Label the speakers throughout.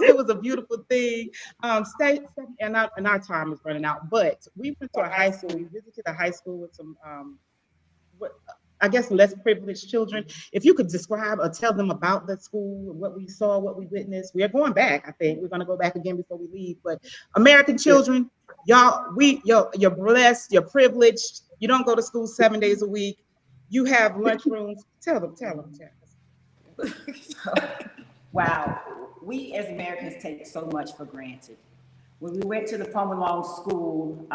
Speaker 1: It was a beautiful thing. And our time is running out, but we went to a high school. We visited a high school with some, what I guess less privileged children. If you could describe or tell them about the school, what we saw, what we witnessed. We are going back. I think we're going to go back again before we leave. But American children, you're blessed. You're privileged. You don't go to school 7 days a week. You have lunchrooms. Tell them.
Speaker 2: Wow, we as Americans take so much for granted. When we went to the Pomalone School,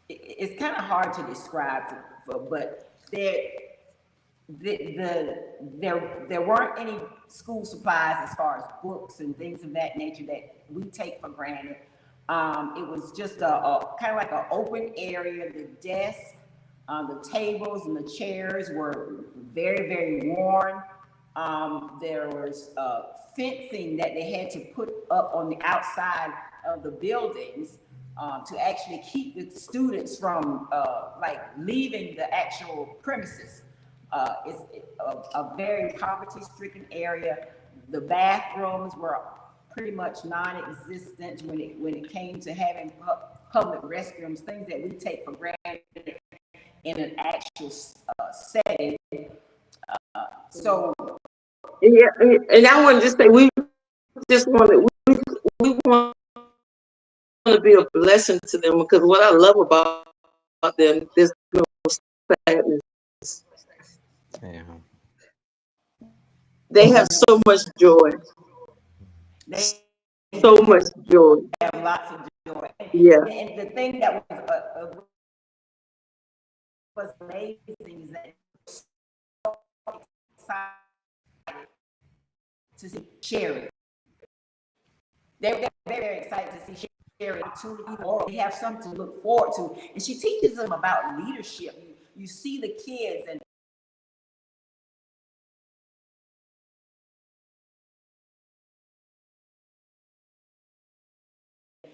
Speaker 2: it's kind of hard to describe, but there weren't any school supplies as far as books and things of that nature that we take for granted. It was just a kind of like an open area. The desks, the tables and the chairs were very, very worn. There was fencing that they had to put up on the outside of the buildings to actually keep the students from like leaving the actual premises. It's a very poverty-stricken area. The bathrooms were pretty much non-existent when it came to having public restrooms, things that we take for granted in an actual setting. So
Speaker 3: yeah, and I want to just say we want to be a blessing to them, because what I love about them, there's no sadness.
Speaker 4: Yeah.
Speaker 3: They have so much joy. So much joy.
Speaker 2: They have lots of joy.
Speaker 3: Yeah.
Speaker 2: And the thing that was amazing is that so excited to see Sherry. They're very excited to see Sherry opportunity, or they have something to look forward to. And she teaches them about leadership. You see the kids, and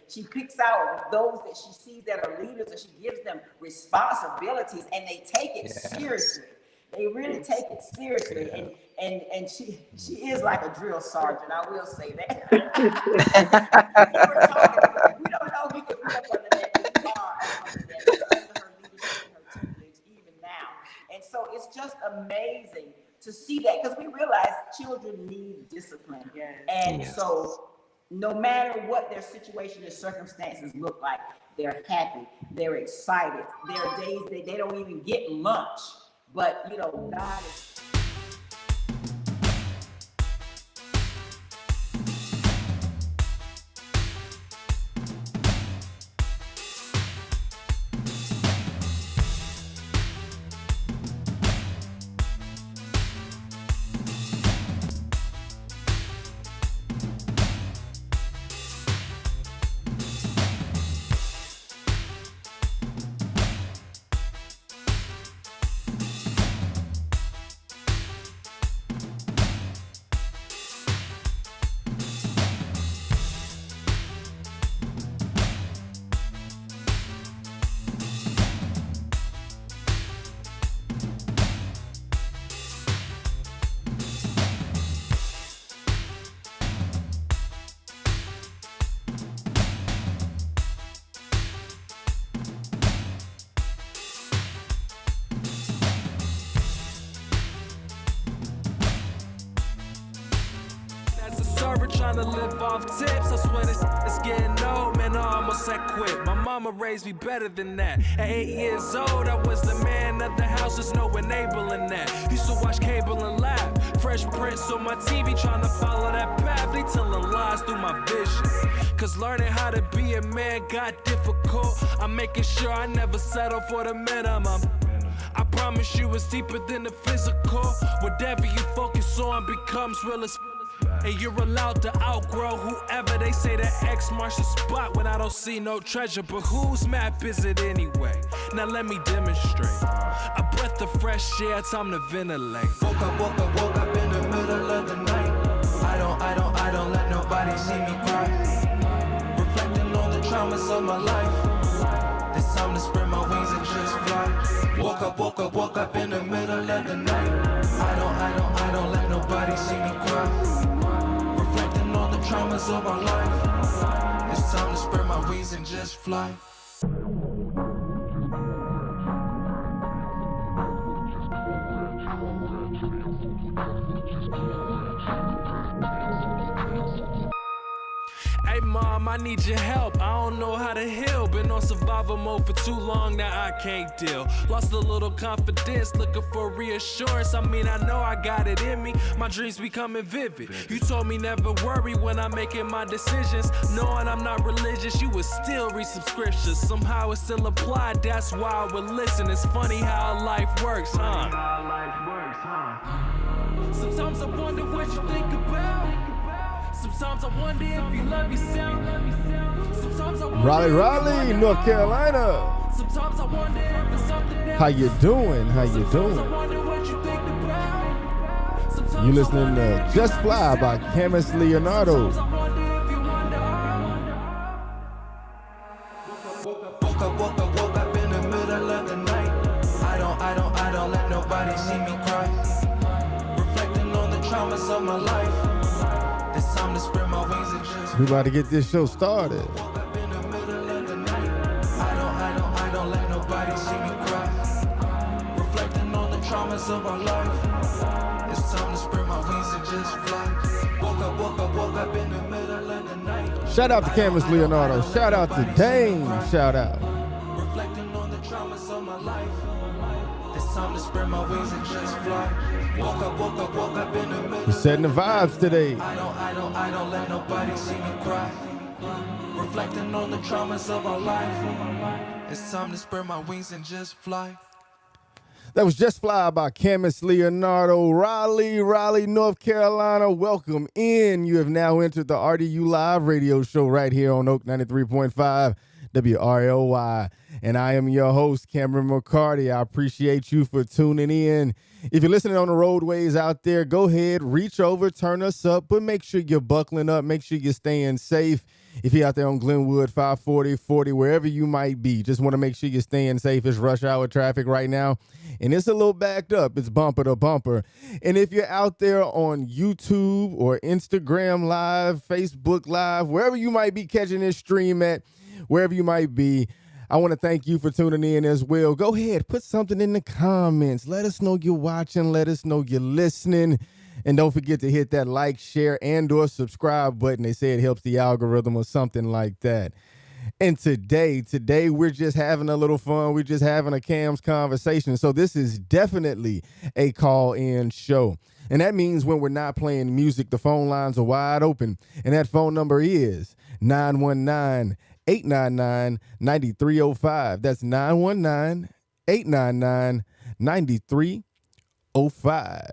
Speaker 2: she picks out those that she sees that are leaders, and she gives them responsibilities, and they take it seriously. They really take it seriously, and she is like a drill sergeant. I will say that. We don't know if we could put up under that. We are under her leadership and her tutelage even now, and so it's just amazing to see that, because we realize children need discipline, and so no matter what their situation and circumstances look like, they're happy, they're excited. There are days that they don't even get lunch, but God is.
Speaker 5: Trying to live off tips, I swear it's getting old, man, I almost said quit. My mama raised me better than that. At 8 years old, I was the man of the house, there's no enabling that. Used to watch cable and laugh, Fresh Prince on my TV, trying to follow that path. They telling lies through my vision, cause learning how to be a man got difficult. I'm making sure I never settle for the minimum. I promise you it's deeper than the physical. Whatever you focus on becomes real as. And you're allowed to outgrow whoever. They say that X marks the spot when I don't see no treasure. But whose map is it anyway? Now let me demonstrate. A breath of fresh air, time to ventilate.
Speaker 6: Woke up in the middle of the night. I don't let nobody see me cry. Reflecting on the traumas of my life. It's time to spread my wings and just fly. Woke up in the middle of the night. I don't let nobody see me cry. traumas of our life. It's time to spread my wings and just fly.
Speaker 5: Hey mom, I need your help. I don't know how to heal. Been on survival mode for too long, now I can't deal. Lost a little confidence, looking for reassurance. I mean, I know I got it in me. My dreams becoming vivid. You told me never worry when I'm making my decisions. Knowing I'm not religious, you would still read subscriptions. Somehow it still applied, that's why I would listen. It's funny how life works, huh? Sometimes I wonder what you think about. Sometimes I wonder if you love yourself. Sometimes I wonder
Speaker 7: Raleigh, North Carolina.
Speaker 5: Sometimes I wonder if it's something that
Speaker 7: How you doing? How you doing? You listening to Just Fly by Camus Leonardo.
Speaker 6: Woke up in the middle of the night. I don't let nobody see me cry. Reflecting on the traumas of my life. It's time to spread my wings and just.
Speaker 7: We about to get this show started.
Speaker 6: Woke up in the middle of the night. I don't let nobody see me cry. Reflecting on the traumas of our life. It's time to spread my wings and just fly. Woke up in the middle of the night.
Speaker 7: Shout out to Camus Leonardo. Shout out to Dane. Shout out.
Speaker 6: Reflecting on the traumas of my life. It's time to spread my wings and just fly. Woke up in the middle.
Speaker 7: We're setting the vibes today.
Speaker 6: I don't let nobody see me cry. Reflecting on the traumas of our life. It's time to spread my wings and just fly.
Speaker 7: That was Just Fly by Camus Leonardo. Raleigh, North Carolina. Welcome in. You have now entered the RDU Live radio show right here on Oak 93.5 WRLY. And I am your host, Cameron McCarty. I appreciate you for tuning in. If you're listening on the roadways out there, go ahead, reach over, turn us up, but make sure you're buckling up. Make sure you're staying safe. If you're out there on Glenwood, 540, 40, wherever you might be, just want to make sure you're staying safe. It's rush hour traffic right now, and it's a little backed up. It's bumper to bumper. And if you're out there on YouTube or Instagram Live, Facebook Live, wherever you might be catching this stream at, wherever you might be, I want to thank you for tuning in as well. Go ahead, put something in the comments. Let us know you're watching. Let us know you're listening. And don't forget to hit that like, share, and or subscribe button. They say it helps the algorithm or something like that. And today we're just having a little fun. We're just having a Cam's conversation. So this is definitely a call-in show. And that means when we're not playing music, the phone lines are wide open. And that phone number is 919-899-9305. That's 919-899-9305.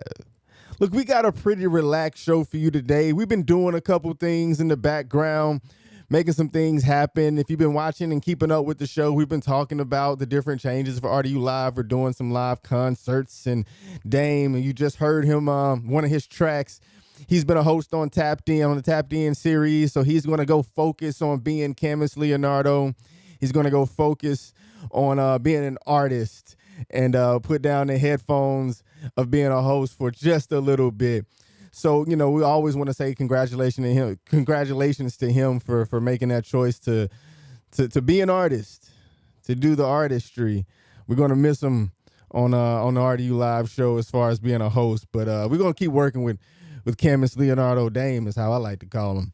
Speaker 7: Look, we got a pretty relaxed show for you today. We've been doing a couple things in the background, making some things happen. If you've been watching and keeping up with the show, we've been talking about the different changes for RDU Live. We're doing some live concerts, and Dame, and you just heard him, one of his tracks. He's been a host on Tapped In, on the Tapped In series, so he's going to go focus on being Camus Leonardo. He's going to go focus on being an artist and put down the headphones of being a host for just a little bit. So, you know, we always want to say congratulations to him for making that choice to be an artist, to do the artistry. We're going to miss him on the RDU Live show as far as being a host, but we're going to keep working with Camus Leonardo. Dame is how I like to call him.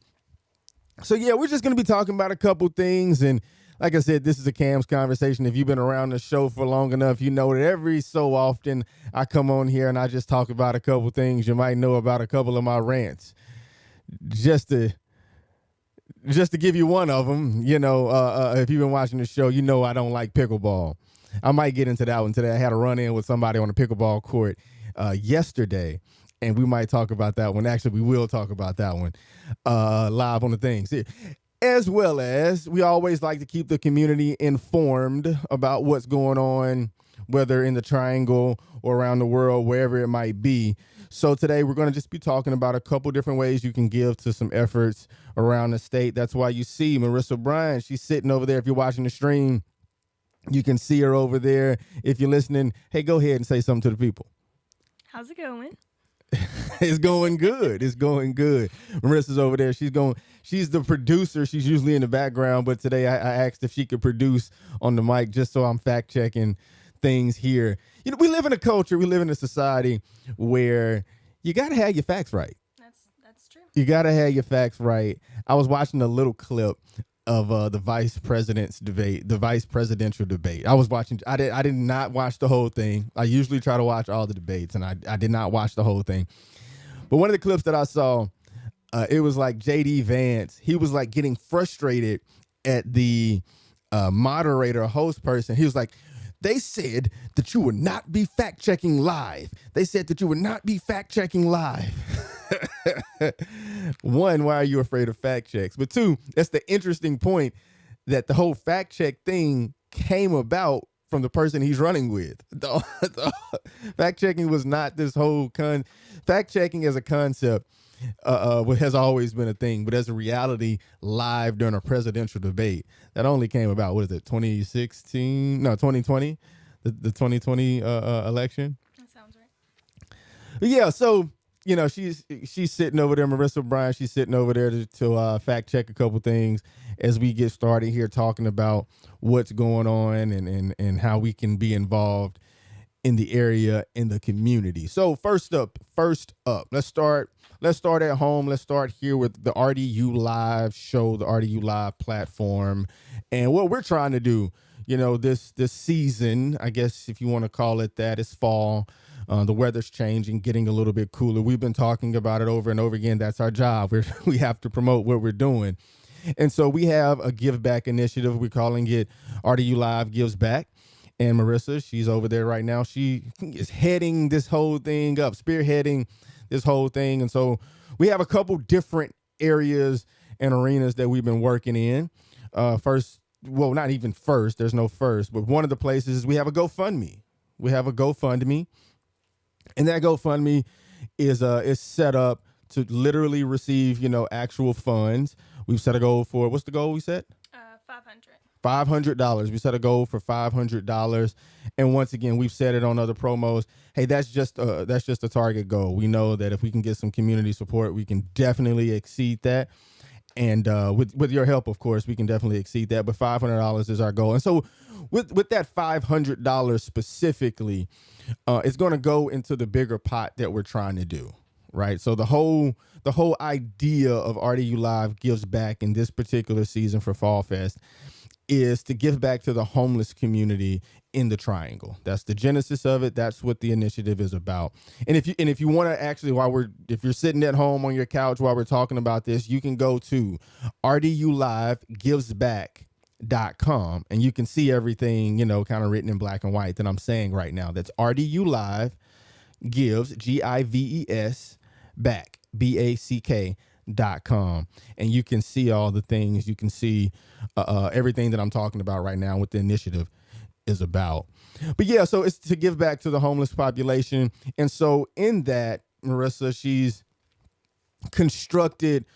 Speaker 7: So, yeah, we're just going to be talking about a couple things. And like I said, this is a Cam's conversation. If you've been around the show for long enough, you know that every so often I come on here and I just talk about a couple things. You might know about a couple of my rants. Just to give you one of them, you know, if you've been watching the show, you know I don't like pickleball. I might get into that one today. I had a run-in with somebody on the pickleball court yesterday, and we might talk about that one. Actually, we will talk about that one live on the things here. As well as we always like to keep the community informed about what's going on, whether in the Triangle or around the world, wherever it might be. So today we're going to just be talking about a couple different ways you can give to some efforts around the state. That's why you see Marissa Bryan. She's sitting over there. If you're watching the stream, you can see her over there. If you're listening, hey, go ahead and say something to the people.
Speaker 8: How's it going?
Speaker 7: It's going good. It's going good. Marissa's over there. She's the producer. She's usually in the background, but today I asked if she could produce on the mic just so I'm fact checking things here. You know, we live in a culture, we live in a society where you got to have your facts right.
Speaker 8: That's true.
Speaker 7: You got to have your facts right. I was watching a little clip of the vice presidential debate. I was watching. I did not watch the whole thing. I usually try to watch all the debates, and I did not watch the whole thing. But one of the clips that I saw, it was like JD Vance. He was like getting frustrated at the moderator, host person. He was like, they said that you would not be fact checking live. They said that you would not be fact checking live. One, why are you afraid of fact checks? But two, that's the interesting point, that the whole fact check thing came about from the person he's running with. Fact checking was not this whole fact checking as a concept has always been a thing, but as a reality live during a presidential debate, that only came about, what is it, 2016? No, 2020, the 2020 election.
Speaker 8: That sounds right.
Speaker 7: But yeah, so you know, she's sitting over there, Marissa Bryan, she's sitting over there to fact check a couple things as we get started here talking about what's going on and how we can be involved in the area, in the community. So first up, let's start at home. Let's start here with the RDU Live show, the RDU Live platform, and what we're trying to do. You know, this season, I guess if you want to call it that, it's fall. The weather's changing, getting a little bit cooler. We've been talking about it over and over again. That's our job. We have to promote what we're doing. And so we have a give back initiative. We're calling it RDU Live Gives Back. And Marissa, she's over there right now. She is heading this whole thing up, spearheading this whole thing. And so we have a couple different areas and arenas that we've been working in. First, well, not even first. There's no first. But one of the places is we have a GoFundMe. And that GoFundMe is set up to literally receive, you know, actual funds. We've set a goal for, what's the goal we set? $500. We set a goal for $500. And once again, we've said it on other promos. Hey, that's just a target goal. We know that if we can get some community support, we can definitely exceed that. And with your help, of course, we can definitely exceed that. But $500 is our goal. And so with that $500 specifically, it's going to go into the bigger pot that we're trying to do, right? So the whole idea of RDU Live Gives Back in this particular season for Fall Fest is to give back to the homeless community in the Triangle. That's the genesis of it. That's what the initiative is about. And if you want to actually, if you're sitting at home on your couch while we're talking about this, you can go to rdulivegivesback.com and you can see everything, you know, kind of written in black and white that I'm saying right now. That's RDU Live Gives, GIVES, back, BACK.com, and you can see all the things. You can see everything that I'm talking about right now, what the initiative is about. But yeah, so it's to give back to the homeless population. And so in that, Marissa, she's constructed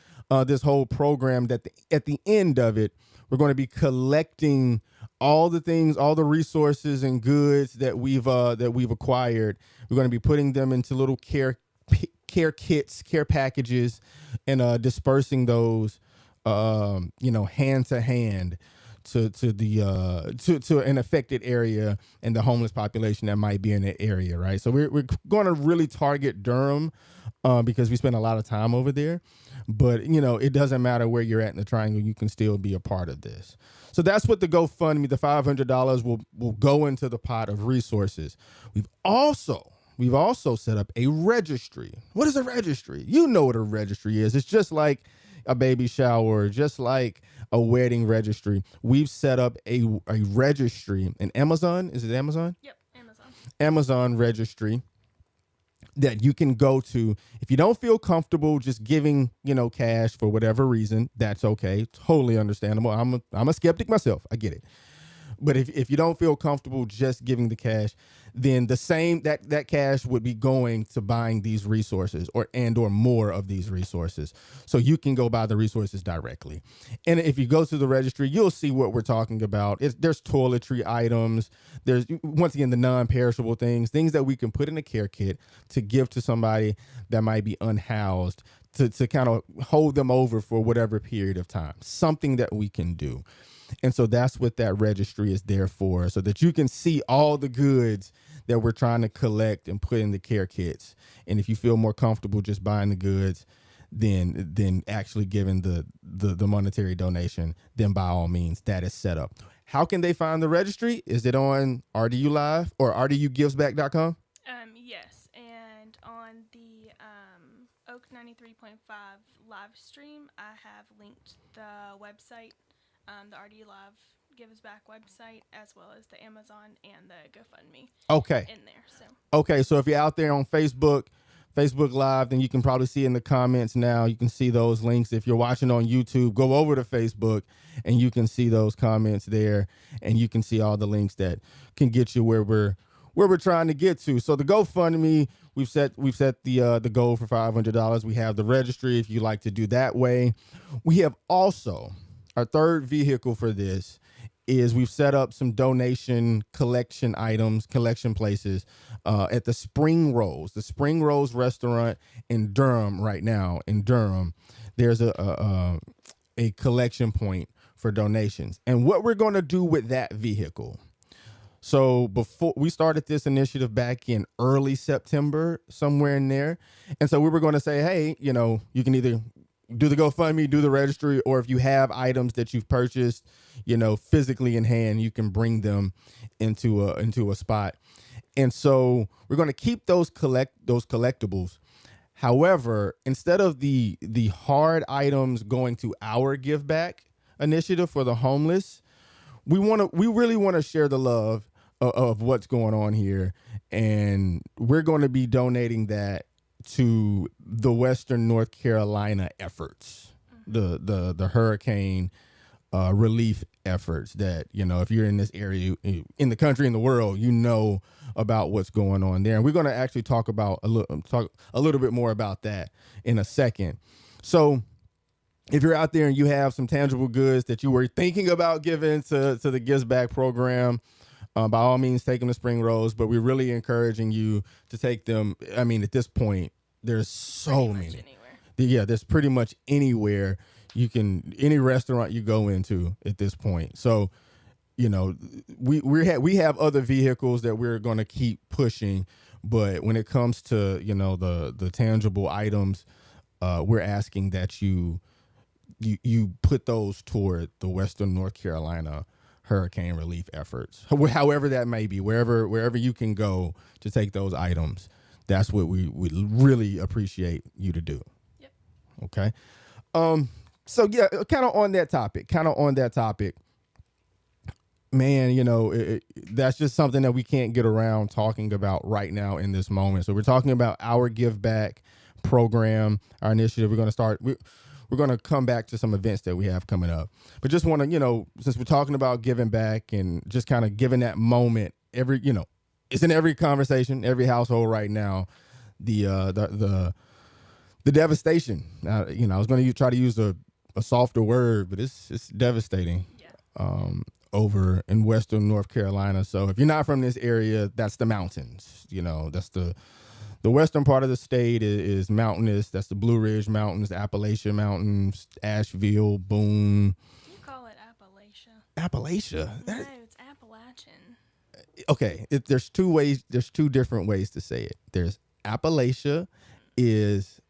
Speaker 7: this whole program that at the end of it, we're going to be collecting all the things, all the resources and goods that we've acquired. We're going to be putting them into little care kits, care packages, and dispersing those, hand to hand to an affected area and the homeless population that might be in that area, right? So we're going to really target Durham because we spend a lot of time over there. But, you know, it doesn't matter where you're at in the Triangle. You can still be a part of this. So that's what the GoFundMe, the $500 will go into the pot of resources. We've also set up a registry. What is a registry? You know what a registry is. It's just like a baby shower, just like a wedding registry. We've set up a registry, an Amazon. Is it Amazon?
Speaker 8: Yep, Amazon.
Speaker 7: Amazon registry that you can go to. If you don't feel comfortable just giving, cash for whatever reason, that's okay. Totally understandable. I'm a skeptic myself. I get it. But if you don't feel comfortable just giving the cash, then the same that cash would be going to buying these resources or more of these resources. So you can go buy the resources directly. And if you go to the registry, you'll see what we're talking about. There's toiletry items. There's, once again, the non-perishable things that we can put in a care kit to give to somebody that might be unhoused, to kind of hold them over for whatever period of time, something that we can do. And so that's what that registry is there for, so that you can see all the goods that we're trying to collect and put in the care kits. And if you feel more comfortable just buying the goods, then actually giving the monetary donation, then by all means, that is set up. How can they find the registry? Is it on RDU Live or rdugivesback.com?
Speaker 8: Yes, and on the Oak 93.5 live stream, I have linked the website, the RDU Live Gives Back website, as well as the Amazon and the GoFundMe.
Speaker 7: Okay.
Speaker 8: In there. So.
Speaker 7: Okay, so if you're out there on Facebook Live, then you can probably see in the comments now. You can see those links. If you're watching on YouTube, go over to Facebook and you can see those comments there, and you can see all the links that can get you where we're trying to get to. So the GoFundMe, we've set the goal for $500. We have the registry if you like to do that way. We have also, our third vehicle for this is we've set up some donation collection places at the Spring Rose restaurant in Durham right now. In Durham, there's a collection point for donations. And what we're going to do with that vehicle. So before we started this initiative back in early September, somewhere in there. And so we were going to say, hey, you can either do the GoFundMe, do the registry, or if you have items that you've purchased, physically in hand, you can bring them into a spot. And so we're going to keep those collectibles. However, instead of the hard items going to our Give Back initiative for the homeless, we really want to share the love of what's going on here, and we're going to be donating that to the Western North Carolina efforts, the hurricane relief efforts that, if you're in this area, in the country, in the world, about what's going on there. And we're going to actually talk a little bit more about that in a second. So if you're out there and you have some tangible goods that you were thinking about giving to the Gives Back program, by all means, take them to Spring Rose, but we're really encouraging you to take them. I mean, at this point, there's so many. Yeah, there's pretty much anywhere any restaurant you go into at this point. So, we have other vehicles that we're going to keep pushing, but when it comes to, the tangible items, we're asking that you put those toward the Western North Carolina hurricane relief efforts, however that may be, wherever you can go to take those items. That's what we would really appreciate you to do.
Speaker 8: Yep.
Speaker 7: Okay. So yeah, kind of on that topic, man, that's just something that we can't get around talking about right now in this moment. So we're talking about our Give Back program, our initiative. We're going to come back to some events that we have coming up, but just want to, since we're talking about giving back and just kind of giving that moment, it's in every conversation, every household right now, the devastation. I was going to try to use a softer word, but it's devastating. Yeah. Over in Western North Carolina. So if you're not from this area, that's the mountains. That's the western part of the state is mountainous. That's the Blue Ridge Mountains, Appalachian Mountains, Asheville, Boone.
Speaker 8: You call it Appalachia.
Speaker 7: Appalachia?
Speaker 8: No, it's Appalachian.
Speaker 7: Okay, there's two different ways to say it. There's Appalachia is...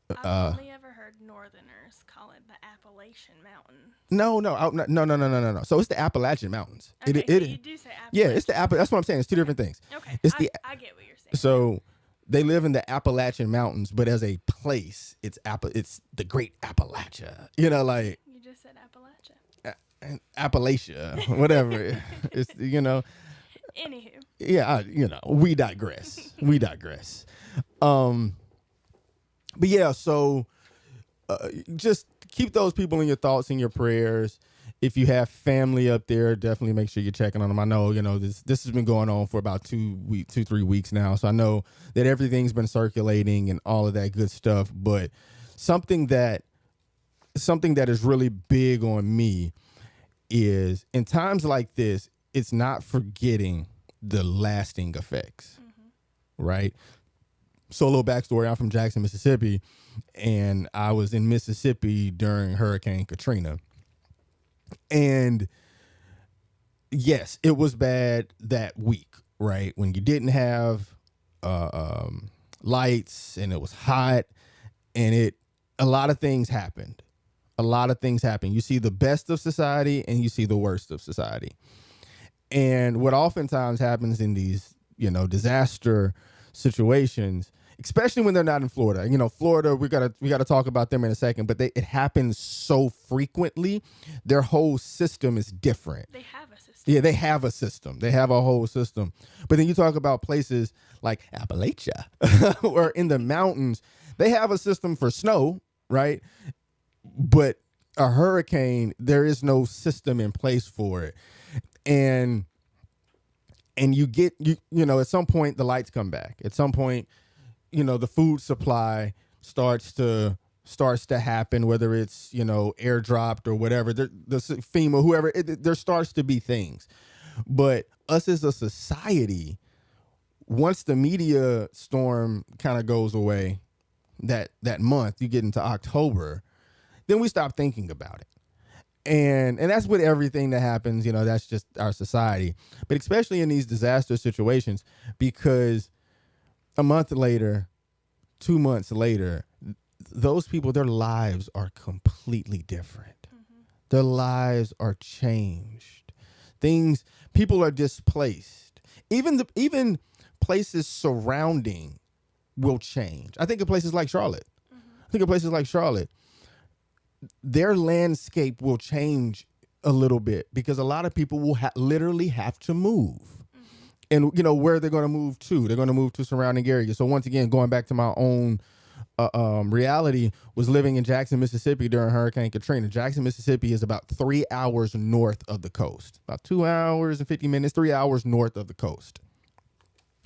Speaker 8: I've only ever heard Northerners call it the Appalachian Mountains.
Speaker 7: No. So it's the Appalachian Mountains.
Speaker 8: Okay, so you do say Appalachian.
Speaker 7: Yeah, it's the That's what I'm saying. It's two different things.
Speaker 8: Okay, I get what you're saying.
Speaker 7: So they live in the Appalachian Mountains, but as a place, it's the Great Appalachia.
Speaker 8: You just said Appalachia.
Speaker 7: Appalachia, whatever. It's
Speaker 8: Anywho.
Speaker 7: Yeah, we digress. But yeah, so just keep those people in your thoughts and your prayers. If you have family up there, definitely make sure you're checking on them. I know, this has been going on for about 3 weeks now. So I know that everything's been circulating and all of that good stuff. But something that is really big on me is in times like this, it's not forgetting the lasting effects, right? So a little backstory, I'm from Jackson, Mississippi, and I was in Mississippi during Hurricane Katrina. And yes, it was bad that week, right? When you didn't have lights and it was hot and a lot of things happened. You see the best of society and you see the worst of society. And what oftentimes happens in these, disaster situations, especially when they're not in Florida. Florida, we gotta talk about them in a second, but it happens so frequently. Their whole system is different.
Speaker 8: They have a system.
Speaker 7: Yeah, they have a system. They have a whole system. But then you talk about places like Appalachia or in the mountains, they have a system for snow, right? But a hurricane, there is no system in place for it. And you get, at some point the lights come back. At some point, the food supply starts to happen, whether it's, airdropped or whatever, the FEMA, whoever, there starts to be things. But us as a society, once the media storm kind of goes away, that month, you get into October, then we stop thinking about it. And that's with everything that happens, that's just our society. But especially in these disaster situations, because a month later, 2 months later, those people, their lives are completely different. Their lives are changed. People are displaced. Even places surrounding will change. I think of places like Charlotte. Their landscape will change a little bit because a lot of people will literally have to move. And, where they're going to move to. They're going to move to surrounding areas. So once again, going back to my own reality, was living in Jackson, Mississippi during Hurricane Katrina. Jackson, Mississippi is about 3 hours north of the coast. About 2 hours and 50 minutes, 3 hours north of the coast.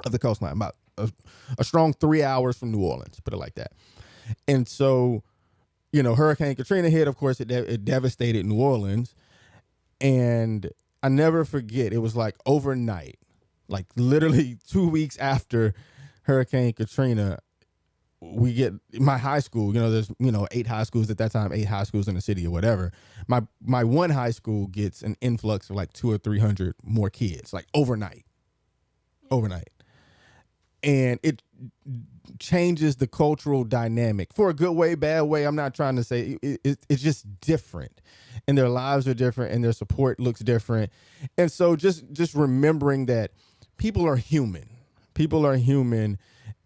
Speaker 7: Of the coastline. About a strong 3 hours from New Orleans, put it like that. And so, Hurricane Katrina hit, of course, it devastated New Orleans. And I never forget, it was like overnight, like literally 2 weeks after Hurricane Katrina, we get my high school, there's, 8 high schools at that time, 8 high schools in the city or whatever. My one high school gets an influx of like 200 or 300 more kids, like overnight. And it changes the cultural dynamic for a good way, bad way. I'm not trying to say it's just different, and their lives are different and their support looks different. And so just remembering that people are human.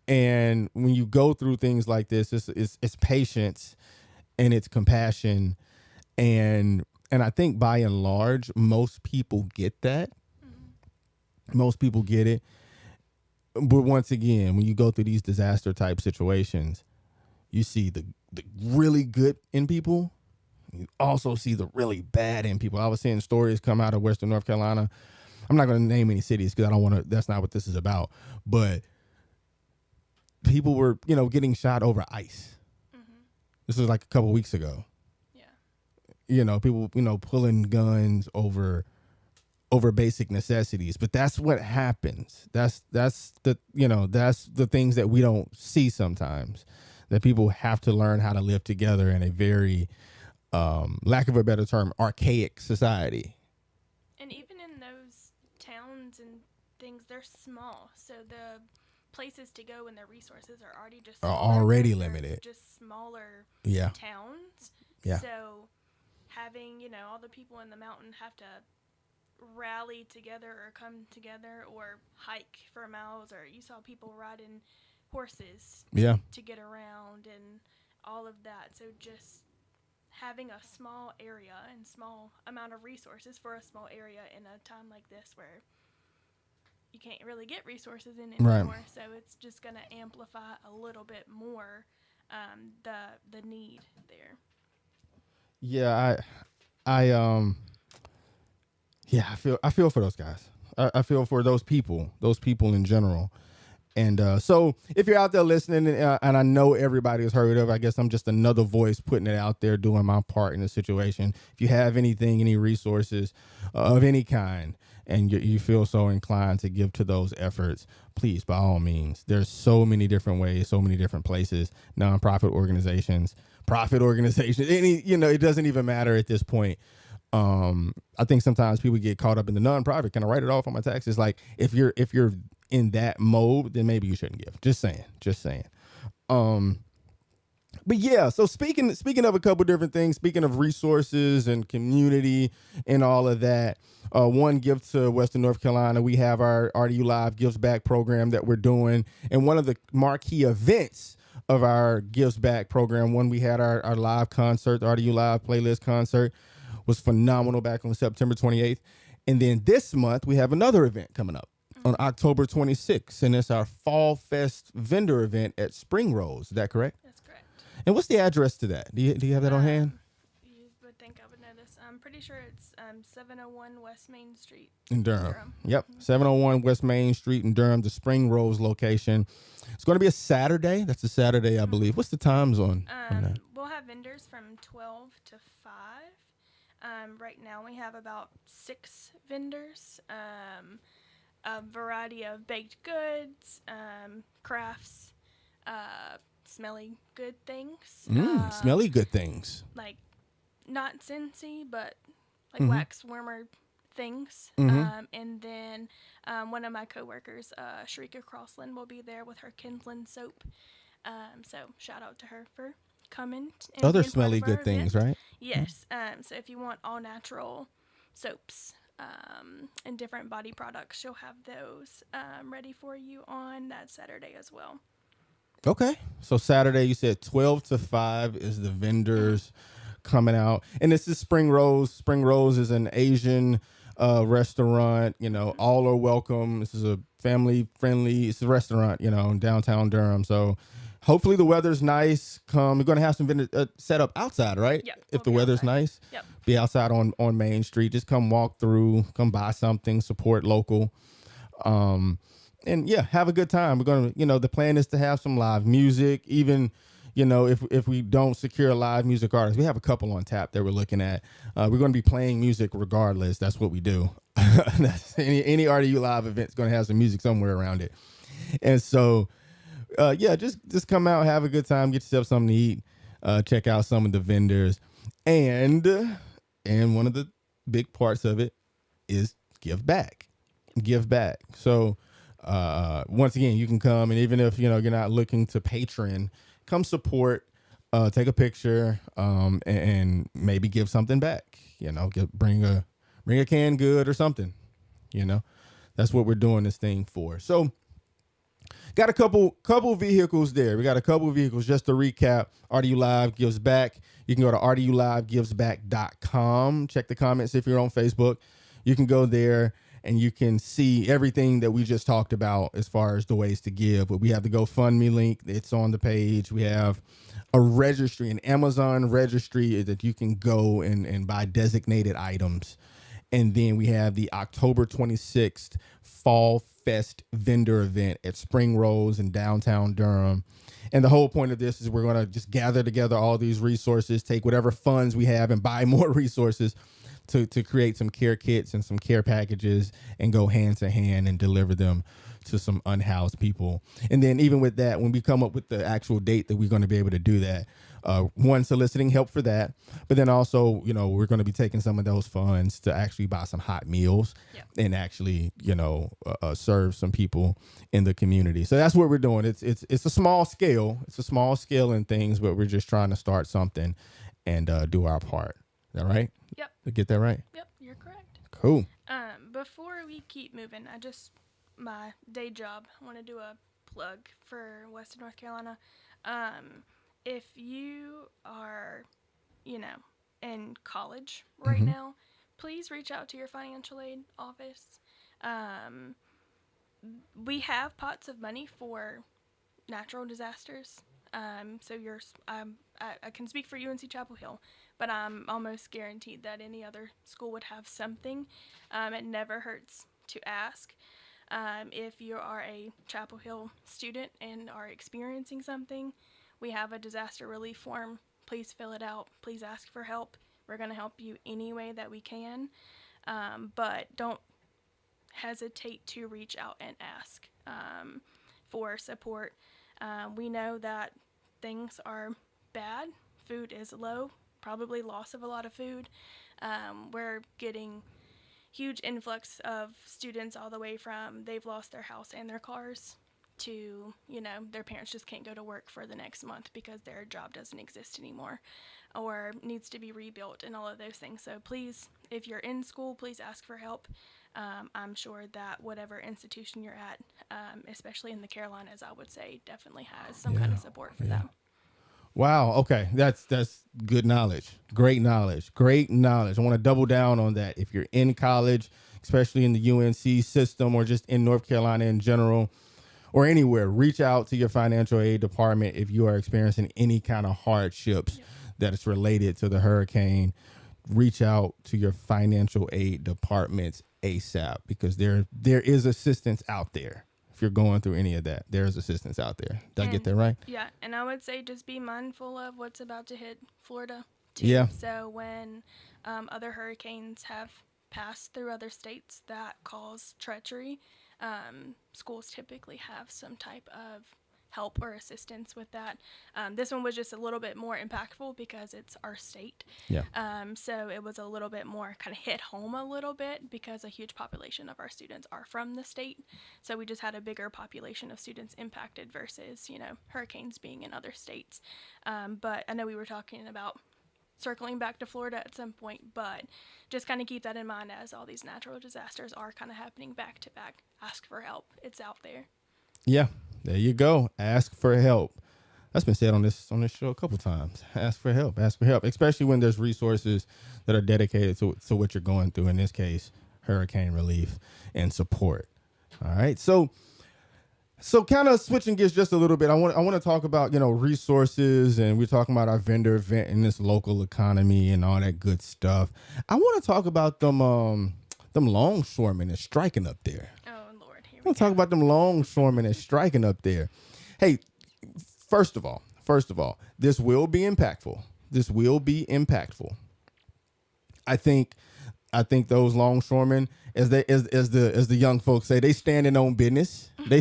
Speaker 7: And when you go through things like this, it's patience and it's compassion. And I think by and large, most people get that. Most people get it. But once again, when you go through these disaster type situations, you see the really good in people. You also see the really bad in people. I was seeing stories come out of Western North Carolina. I'm not going to name any cities because I don't want to. That's not what this is about. But people were, getting shot over ice. This was like a couple weeks ago. Yeah. People, pulling guns over basic necessities. But that's what happens. That's the things that we don't see sometimes, that people have to learn how to live together in a very, lack of a better term, archaic society.
Speaker 8: And even in those towns and things, they're small. So the places to go and their resources are already just
Speaker 7: already limited.
Speaker 8: Just smaller towns.
Speaker 7: Yeah.
Speaker 8: So having, all the people in the mountain have to rally together or come together or hike for miles, or you saw people riding horses to get around and all of that. So just having a small area and small amount of resources for a small area in a time like this where you can't really get resources in anymore. Right. So it's just going to amplify a little bit more the need there.
Speaker 7: Yeah, I Yeah, I feel for those guys. I feel for those people in general. And so if you're out there listening, and I know everybody has heard of, I guess I'm just another voice putting it out there, doing my part in the situation. If you have anything, any resources of any kind, and you feel so inclined to give to those efforts, please, by all means. There's so many different ways, so many different places, nonprofit organizations, profit organizations, it doesn't even matter at this point. I think sometimes people get caught up in the nonprofit. Can I write it off on my taxes? Like if you're in that mode, then maybe you shouldn't give. Just saying. But yeah, so speaking of a couple different things, speaking of resources and community and all of that, one gift to Western North Carolina, we have our RDU Live Gives Back program that we're doing. And one of the marquee events of our Gives Back program, when we had our live concert, the RDU Live playlist concert, was phenomenal back on September 28th. And then this month, we have another event coming up on October 26th, and it's our Fall Fest vendor event at Spring Rose. Is that correct?
Speaker 8: That's correct.
Speaker 7: And what's the address to that? Do you have that on hand?
Speaker 8: You would think I would know this. I'm pretty sure it's 701 West Main Street
Speaker 7: In Durham. Yep, 701 West Main Street in Durham, the Spring Rose location. It's going to be a Saturday. That's a Saturday, I believe. What's the times on that?
Speaker 8: We'll have vendors from 12 to 5. Right now we have about 6 vendors. A variety of baked goods, crafts, smelly good things.
Speaker 7: Smelly good things.
Speaker 8: Like not Scentsy, but like wax warmer things. And then one of my coworkers, Sharika Crossland, will be there with her Kinsland soap. So shout out to her for coming. And
Speaker 7: Other
Speaker 8: being part
Speaker 7: smelly
Speaker 8: of
Speaker 7: good
Speaker 8: our
Speaker 7: things,
Speaker 8: event.
Speaker 7: right?
Speaker 8: Yes. So if you want all natural soaps and different body products, she'll have those ready for you on that Saturday as well.
Speaker 7: Okay. So Saturday, you said 12 to 5 is the vendors coming out. And this is Spring Rose. Spring Rose is an Asian restaurant. All are welcome. This is a it's a restaurant, in downtown Durham. So hopefully the weather's nice. We're going to have some vendors set up outside, right?
Speaker 8: Yep,
Speaker 7: If the weather's nice.
Speaker 8: Yep.
Speaker 7: Be outside on Main Street. Just come walk through, come buy something, support local. And yeah, have a good time. We're going to, the plan is to have some live music. Even, if we don't secure a live music artist, we have a couple on tap that we're looking at. We're going to be playing music regardless. That's what we do. any RDU Live event is going to have some music somewhere around it. And so, just come out, have a good time, get yourself something to eat, check out some of the vendors. And one of the big parts of it is give back. So once again, you can come, and even if you're not looking to patron, come support, take a picture, and maybe give something back. Bring a canned good or something. That's what we're doing this thing for. So got a couple vehicles there. We got a couple vehicles. Just to recap, RDU Live Gives Back. You can go to rdulivegivesback.com. Check the comments if you're on Facebook. You can go there and you can see everything that we just talked about as far as the ways to give. But we have the GoFundMe link. It's on the page. We have a registry, an Amazon registry that you can go and buy designated items. And then we have the October 26th Fall Fest vendor event at Spring Rose in downtown Durham. And the whole point of this is we're going to just gather together all these resources, take whatever funds we have and buy more resources to create some care kits and some care packages and go hand to hand and deliver them to some unhoused people. And then even with that, when we come up with the actual date that we're going to be able to do that, one, soliciting help for that, but then also, we're going to be taking some of those funds to actually buy some hot meals and actually, serve some people in the community. So that's what we're doing. It's a small scale. It's a small scale in things, but we're just trying to start something and do our part. Is that right?
Speaker 8: Yep.
Speaker 7: Did I get that right?
Speaker 8: Yep, you're correct.
Speaker 7: Cool.
Speaker 8: Before we keep moving, my day job, I want to do a plug for Western North Carolina. If you are, in college right now, please reach out to your financial aid office. We have pots of money for natural disasters. So I I can speak for UNC Chapel Hill, but I'm almost guaranteed that any other school would have something. It never hurts to ask. If you are a Chapel Hill student and are experiencing something, we have a disaster relief form. Please fill it out. Please ask for help. We're going to help you any way that we can, but don't hesitate to reach out and ask for support. We know that things are bad. Food is low, probably loss of a lot of food. We're getting huge influx of students all the way from they've lost their house and their cars to, their parents just can't go to work for the next month because their job doesn't exist anymore or needs to be rebuilt and all of those things. So please, if you're in school, please ask for help. I'm sure that whatever institution you're at, especially in the Carolinas, I would say definitely has some kind of support for them.
Speaker 7: Wow. Okay. That's good knowledge. Great knowledge. Great knowledge. I want to double down on that. If you're in college, especially in the UNC system or just in North Carolina in general or anywhere, reach out to your financial aid department if you are experiencing any kind of hardships that is related to the hurricane. Reach out to your financial aid departments ASAP because there is assistance out there. If you're going through any of that, there's assistance out there. Did I get that right?
Speaker 8: Yeah, and I would say just be mindful of what's about to hit Florida, too.
Speaker 7: Yeah.
Speaker 8: So when other hurricanes have passed through other states that cause treachery, schools typically have some type of help or assistance with that. This one was just a little bit more impactful because it's our state.
Speaker 7: Yeah.
Speaker 8: So it was a little bit more kind of hit home a little bit because a huge population of our students are from the state. So we just had a bigger population of students impacted versus, hurricanes being in other states. But I know we were talking about circling back to Florida at some point, but just kind of keep that in mind as all these natural disasters are kind of happening back to back. Ask for help. It's out there. Yeah.
Speaker 7: There you go. Ask for help. That's been said on this show a couple times. Ask for help. Ask for help, especially when there's resources that are dedicated to what you're going through. In this case, hurricane relief and support. All right. So kind of switching gears just a little bit. I want to talk about resources, and we're talking about our vendor event and this local economy and all that good stuff. I want to talk about them longshoremen that's striking up there. I want to talk about them longshoremen that's striking up there. Hey, first of all, this will be impactful. I think those longshoremen, as the young folks say, they standing on business. They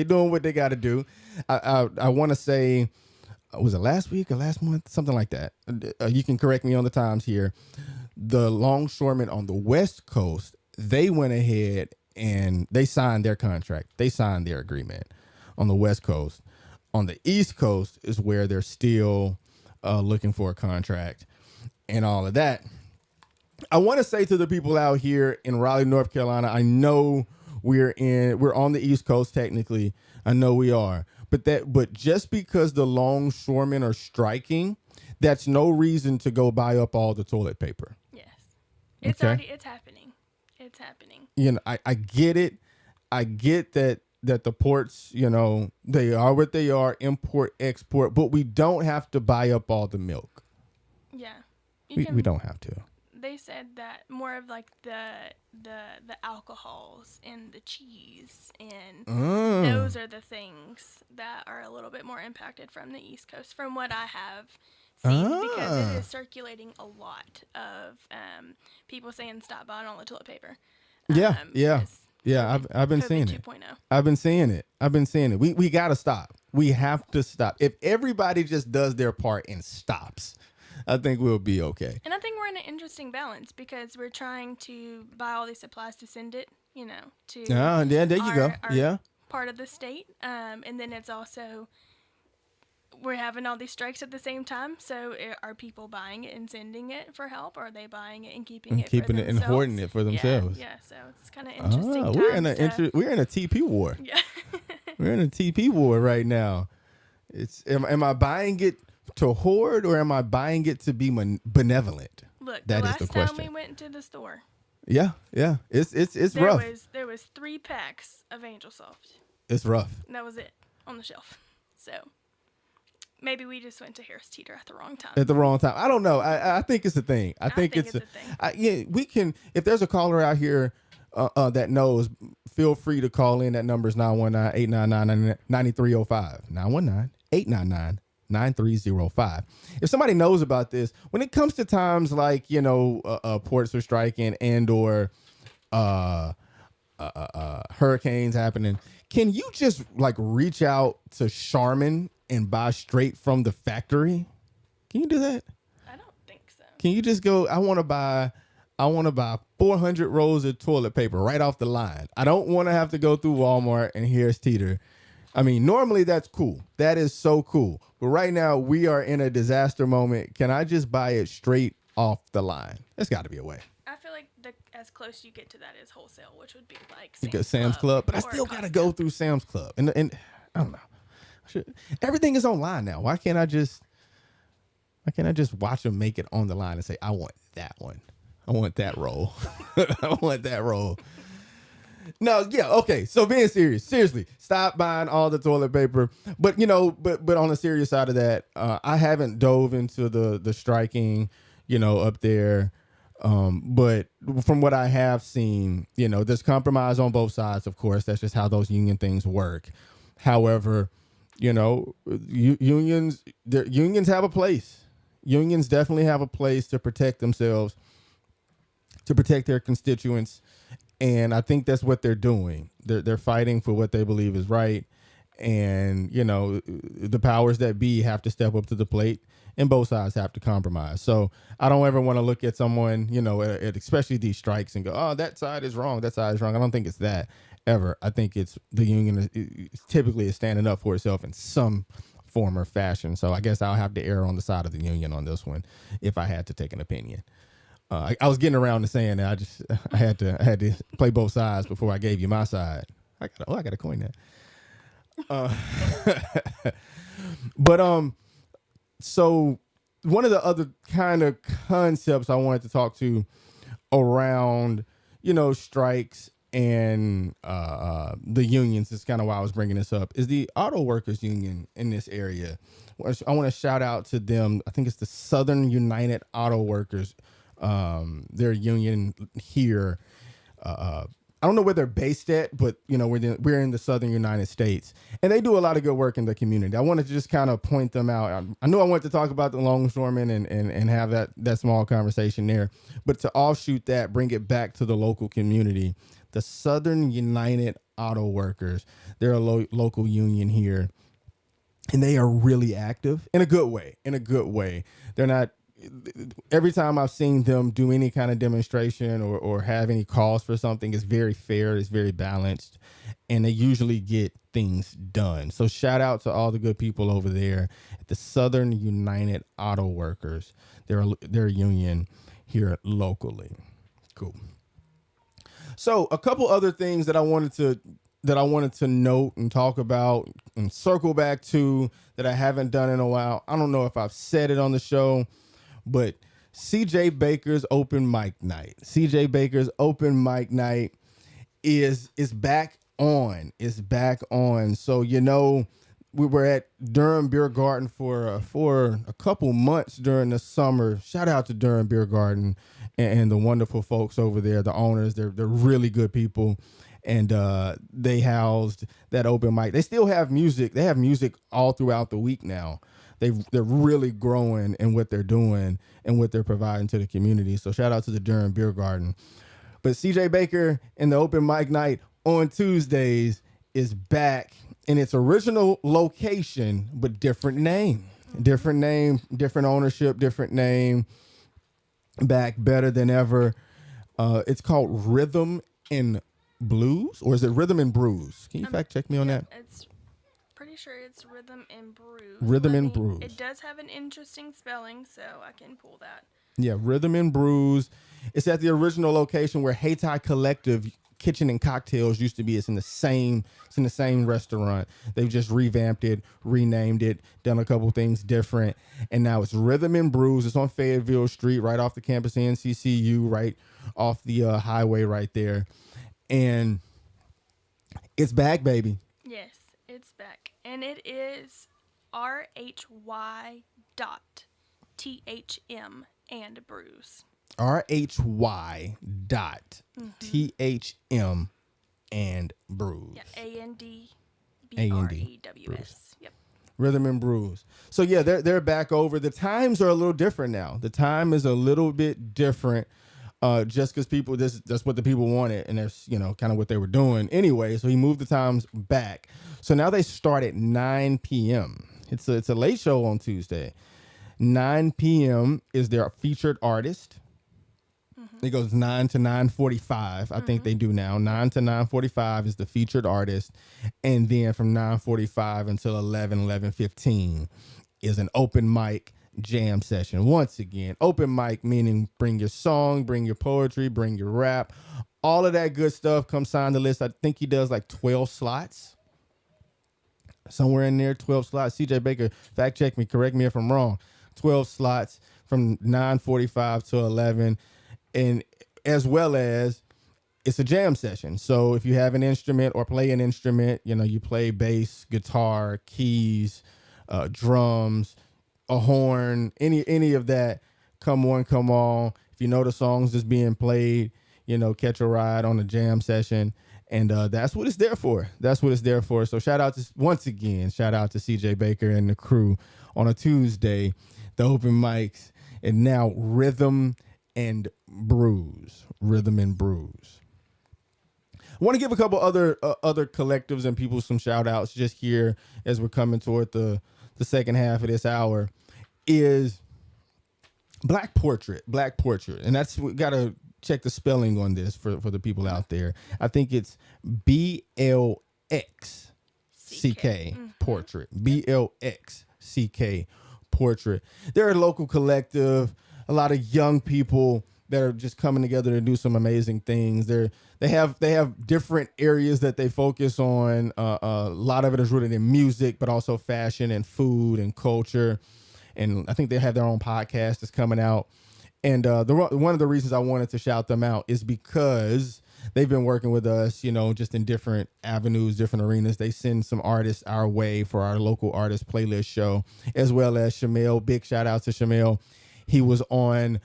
Speaker 7: doing what they got to do. I want to say, was it last week or last month? Something like that. You can correct me on the times here. The longshoremen on the West Coast, they went ahead and they signed their contract. They signed their agreement on the West Coast. On the East Coast is where they're still looking for a contract and all of that. I want to say to the people out here in Raleigh, North Carolina, I know we're on the East Coast technically. I know we are. But just because the longshoremen are striking, that's no reason to go buy up all the toilet paper.
Speaker 8: Yes. It's happening. It's happening.
Speaker 7: I get it. I get that the ports, they are what they are, import, export, but we don't have to buy up all the milk.
Speaker 8: Yeah.
Speaker 7: We don't have to.
Speaker 8: They said that more of like the alcohols and the cheese and those are the things that are a little bit more impacted from the East Coast from what I have seen because it is circulating a lot of people saying stop buying all the toilet paper.
Speaker 7: Yeah. I've been seeing it.
Speaker 8: 2.0.
Speaker 7: I've been seeing it. We got to stop. We have to stop. If everybody just does their part and stops, I think we'll be okay.
Speaker 8: And I think we're in an interesting balance because we're trying to buy all these supplies to send it, to
Speaker 7: there you go. Yeah.
Speaker 8: Part of the state. And then it's also we're having all these strikes at the same time. So are people buying it and sending it for help? Or are they buying it and keeping it
Speaker 7: and hoarding it for themselves?
Speaker 8: Yeah. So it's kind of interesting.
Speaker 7: We're in a TP war.
Speaker 8: Yeah.
Speaker 7: We're in a TP war right now. Am I buying it to hoard or am I buying it to be benevolent?
Speaker 8: Look,
Speaker 7: that
Speaker 8: the
Speaker 7: is the
Speaker 8: last
Speaker 7: question.
Speaker 8: time we went to the store.
Speaker 7: Yeah. It's rough.
Speaker 8: There was 3 packs of Angel Soft.
Speaker 7: It's rough.
Speaker 8: And that was it on the shelf. So maybe we just went to Harris Teeter at the wrong time.
Speaker 7: At the wrong time. I don't know. I think it's a thing. I think it's
Speaker 8: a thing.
Speaker 7: Yeah, we can. If there's a caller out here that knows, feel free to call in. That number is 919-899-9305. 919-899-9305. If somebody knows about this, when it comes to times like, ports are striking and or hurricanes happening, can you just like reach out to Charmin and buy straight from the factory? Can you do that?
Speaker 8: I don't think so.
Speaker 7: Can you just go, I want to buy 400 rolls of toilet paper right off the line. I don't want to have to go through Walmart and Harris Teeter. I mean, normally that's cool. That is so cool. But right now we are in a disaster moment. Can I just buy it straight off the line? There's got to be a way.
Speaker 8: I feel like as close you get to that is wholesale, which would be like
Speaker 7: Sam's Club. But I still got to go through Sam's Club. And I don't know. Everything is online now. Why can't I just watch them make it on the line and say, I want that one. I want that roll. I want that roll. No, yeah, okay. So being serious, seriously, stop buying all the toilet paper. But but on the serious side of that, I haven't dove into the striking, up there. But from what I have seen, there's compromise on both sides. Of course, that's just how those union things work. However, unions have a place. Unions definitely have a place to protect themselves, to protect their constituents. And I think that's what they're doing. They're fighting for what they believe is right. And, the powers that be have to step up to the plate and both sides have to compromise. So I don't ever want to look at someone, at especially these strikes and go, oh, that side is wrong. That side is wrong. I don't think it's that ever. I think it's the union typically is standing up for itself in some form or fashion. So I guess I'll have to err on the side of the union on this one if I had to take an opinion. I was getting around to saying that I had to play both sides before I gave you my side. I got to coin that. But so one of the other kind of concepts I wanted to talk to around strikes and the unions is kind of why I was bringing this up is the auto workers union in this area. I want to shout out to them. I think it's the Southern United Auto Workers. Their union here. I don't know where they're based at, but we're in the Southern United States, and they do a lot of good work in the community. I wanted to just kind of point them out. I knew I wanted to talk about the longshoremen and have that small conversation there, but to offshoot that, bring it back to the local community. The Southern United Auto Workers, they're a local union here, and they are really active in a good way. They're not. Every time I've seen them do any kind of demonstration or have any calls for something, it's very fair, it's very balanced, and they usually get things done. So shout out to all the good people over there at the Southern United Auto Workers. They're a union here locally. Cool. So a couple other things that I wanted to note and talk about and circle back to that I haven't done in a while. I don't know if I've said it on the show, but CJ Baker's open mic night. CJ Baker's open mic night is back on. It's back on. So we were at Durham Beer Garden for a couple months during the summer. Shout out to Durham Beer Garden and the wonderful folks over there, the owners. They're really good people. And they housed that open mic. They still have music. They have music all throughout the week now. They're really growing in what they're doing and what they're providing to the community. So shout out to the Durham Beer Garden. But CJ Baker and the open mic night on Tuesdays is back in its original location, but different name, different ownership, different name. Back better than ever. It's called Rhythm and Blues, or is it Rhythm and Brews? Can you fact check me on that?
Speaker 8: It's pretty sure it's Rhythm and Brews.
Speaker 7: Rhythm and Brews.
Speaker 8: It does have an interesting spelling, so I can pull that.
Speaker 7: Yeah, Rhythm and Brews. It's at the original location where Hayti Collective Kitchen and Cocktails used to be. It's in the same restaurant. They've just revamped it, renamed it, done a couple things different, and now it's Rhythm and Brews. It's on Fayetteville Street, right off the campus of NCCU, right off the highway right there. And it's back, baby.
Speaker 8: Yes, it's back. And it is RHY.THM and brews.
Speaker 7: RHY.THM and brews.
Speaker 8: Yeah, ANDBREWS.
Speaker 7: Brews.
Speaker 8: Yep.
Speaker 7: Rhythm and Brews. So yeah, they're back over. The times are a little different now. The time is a little bit different. Just because people, that's what the people wanted, and that's kind of what they were doing anyway. So he moved the times back. So now they start at 9 p.m. It's a late show on Tuesday. 9 p.m. is their featured artist. It goes 9 to 9:45. I think they do now. 9 to 9:45 is the featured artist, and then from 9:45 until 11:15 is an open mic jam session. Once again, open mic meaning bring your song, bring your poetry, bring your rap, all of that good stuff. Come sign the list. I think he does like 12 slots. Somewhere in there, 12 slots. CJ Baker, fact check me, correct me if I'm wrong. 12 slots from 9:45 to 11, and as well as it's a jam session. So if you have an instrument or play an instrument, you play bass, guitar, keys, drums, a horn, any of that, come on, come on. If you know the songs that's being played, catch a ride on the jam session. And that's what it's there for. That's what it's there for. So once again, shout out to CJ Baker and the crew on a Tuesday, the open mics, and now Rhythm and Brews. Rhythm and Brews. I want to give a couple other collectives and people some shout outs just here as we're coming toward the second half of this hour. Is Black Portrait. And that's, we got to check the spelling on this for the people out there. I think it's BLXCK Portrait. BLXCK Portrait. They're a local collective, a lot of young people that are just coming together to do some amazing things. They have different areas that they focus on. A lot of it is rooted in music, but also fashion and food and culture. And I think they have their own podcast that's coming out. And one of the reasons I wanted to shout them out is because they've been working with us, just in different avenues, different arenas. They send some artists our way for our local artist playlist show, as well as Shamel. Big shout out to Shamel. He was on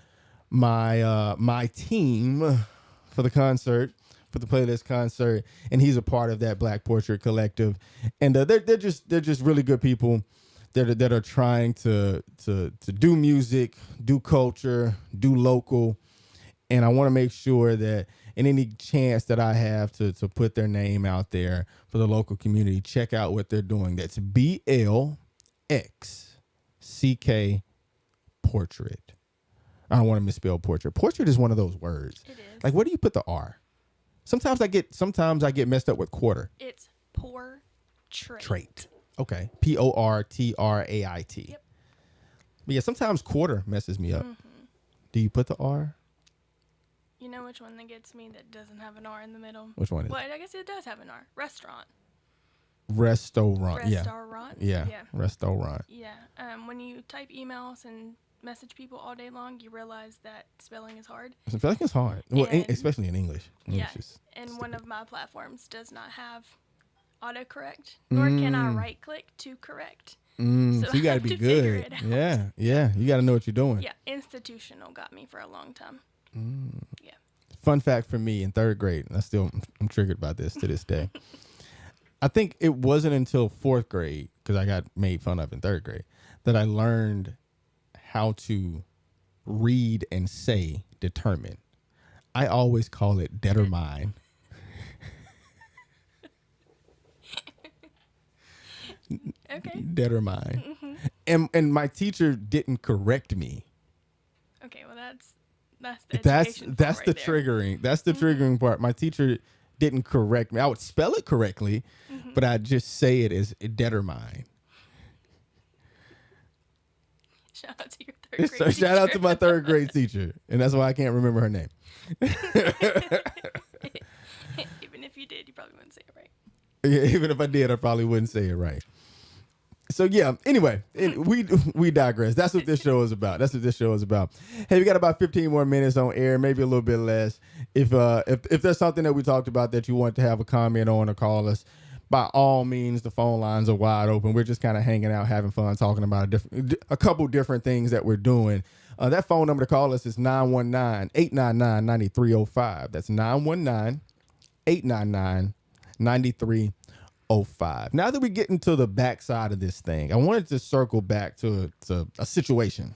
Speaker 7: my team for the concert, for the playlist concert, and he's a part of that Black Portrait Collective. And they're just really good people that are trying to do music, do culture, do local. And I want to make sure that in any chance that I have to put their name out there for the local community, check out what they're doing. That's BLXCK Portrait. I don't want to misspell portrait. Portrait is one of those words.
Speaker 8: It is.
Speaker 7: Like, where do you put the R? Sometimes I get messed up with quarter.
Speaker 8: It's portrait.
Speaker 7: Trait. Okay. PORTRAIT.
Speaker 8: Yep.
Speaker 7: But yeah, sometimes quarter messes me up. Do you put the R?
Speaker 8: You know which one that gets me that doesn't have an R in the middle?
Speaker 7: Which one is
Speaker 8: Well, I guess it does have an R. Restaurant.
Speaker 7: Restaurant. Yeah.
Speaker 8: Restaurant.
Speaker 7: Yeah.
Speaker 8: Yeah.
Speaker 7: Restaurant.
Speaker 8: Yeah. When you type emails and message people all day long, you realize that spelling is hard.
Speaker 7: I feel like it's hard. Well, especially in English.
Speaker 8: Yeah. And one of my platforms does not have autocorrect, nor can I right click to correct.
Speaker 7: So you got to be good. Yeah. You got to know what you're doing.
Speaker 8: Yeah. Institutional got me for a long time. Yeah.
Speaker 7: Fun fact for me in third grade, and I'm triggered by this to this day. I think it wasn't until fourth grade, because I got made fun of in third grade, that I learned how to read and say determine. I always call it determine.
Speaker 8: Okay.
Speaker 7: Determine. And my teacher didn't correct me.
Speaker 8: Okay, well that's the education part
Speaker 7: that's the
Speaker 8: right there.
Speaker 7: triggering. That's the triggering part. My teacher didn't correct me. I would spell it correctly, but I'd just say it as determine.
Speaker 8: Shout out to your third grade teacher.
Speaker 7: Shout out to my third grade teacher, and that's why I can't remember her name.
Speaker 8: Even if you did, you probably wouldn't say it right.
Speaker 7: Yeah, even if I did, I probably wouldn't say it right. So yeah, anyway, we digress. That's what this show is about. Hey, we got about 15 more minutes on air, maybe a little bit less. If there's something that we talked about that you want to have a comment on or call us, by all means, the phone lines are wide open. We're just kind of hanging out, having fun, talking about a couple different things that we're doing. That phone number to call us is 919-899-9305. That's 919-899-9305. Now that we get into the backside of this thing, I wanted to circle back to a situation.